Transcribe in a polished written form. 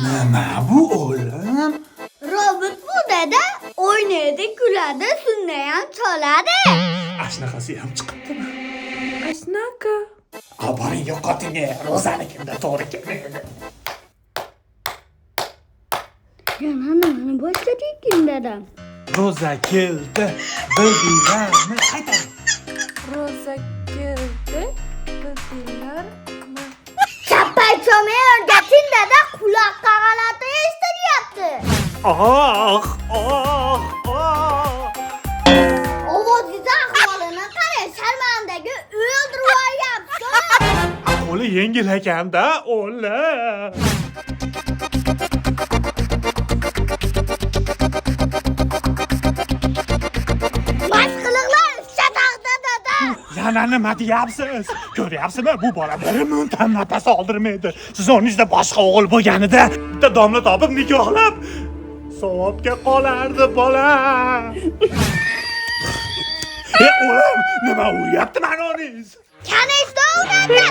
Nima bu o'g'lim? Robot bu dada. O'ynaydi, kuladi, sunnayam choladi. Ashnaqasi ham chiqibdimi? Ashnaqa. Boring yo'qoting, Ro'zanikimda to'g'ri kelmaydi. Yana nimani boshladik dadam? Ro'za keldi, bildinglarmi? Qaytaring. Roza keldi. Bildinglarmi? Chappay cho'may o'rgating dada, quloqqa g'alati eshitilyapti. Ovozingiz ahvolini qarang, sharmandaga o'ldirib yuboryapsiz. Qo'li yengil ekanda, o'g'lim. Mashqiliqlar shataqda dada. Yana nima deyapsiz? Ko'ryapsizmi? Bu bola bir minutdan nafas oldirmaydi. Siz o'rningizda boshqa o'g'il bo'lganida bitta domla topib nikohlab savobga qolardi bola. O'g'lim, nima uryapti manoningiz? Kanishda ularga